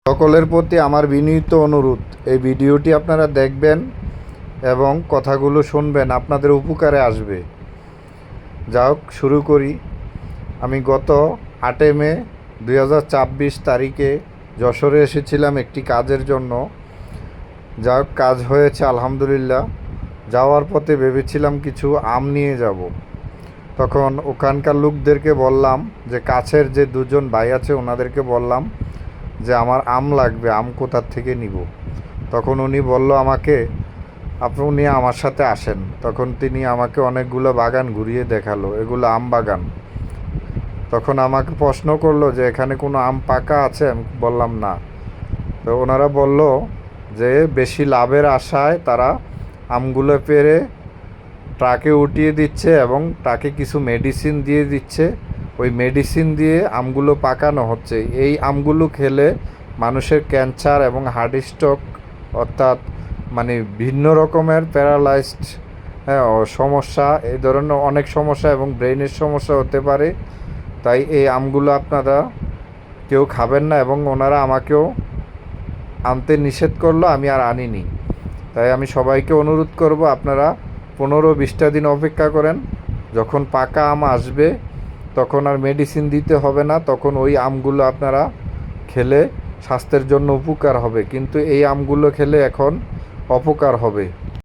সকলের প্রতি আমার বিনীত অনুরোধ, এই ভিডিওটি আপনারা দেখবেন এবং কথাগুলো শুনবেন, আপনাদের উপকারে আসবে। যাই হোক, শুরু করি। আমি গত 8 মে 2024 তারিখে যশোরে এসেছিলাম একটি কাজের জন্য। যাই হোক, কাজ হয়েছে আলহামদুলিল্লাহ। যাওয়ার পথে ভেবেছিলাম কিছু আম নিয়ে যাব। তখন ওখানকার লোকদেরকে বললাম, যে কাছের যে দুজন ভাই আছে ওনাদেরকে বললাম যে আমার আম লাগবে, আম কোথার থেকে নিব। তখন উনি বলল আমাকে, আপনি আমার সাথে আসেন। তখন তিনি আমাকে অনেকগুলো বাগান ঘুরিয়ে দেখালো, এগুলো আম বাগান। তখন আমাকে প্রশ্ন করলো যে এখানে কোনো আম পাকা আছে? আমি বললাম না। তো ওনারা বলল যে বেশি লাভের আশায় তারা আমগুলো পেড়ে ট্রাকে উঠিয়ে দিচ্ছে এবং ট্রাকে কিছু মেডিসিন দিয়ে দিচ্ছে। ওই মেডিসিন দিয়ে আমগুলো পাকানো হচ্ছে। এই আমগুলো খেলে মানুষের ক্যান্সার এবং হার্ট স্ট্রোক, অর্থাৎ মানে ভিন্ন রকমের প্যারালাইজড সমস্যা, এই ধরনের অনেক সমস্যা এবং ব্রেনের সমস্যা হতে পারে। তাই এই আমগুলো আপনারা কেউ খাবেন না। এবং ওনারা আমাকেও আনতে নিষেধ করলো, আমি আর আনিনি। তাই আমি সবাইকে অনুরোধ করব, আপনারা 15-20টা দিন অপেক্ষা করেন। যখন পাকা আম আসবে তখন আর মেডিসিন দিতে হবে না, তখন ওই আমগুলো আপনারা খেলে স্বাস্থ্যের জন্য উপকার হবে। কিন্তু এই আমগুলো খেলে এখন অপকার হবে।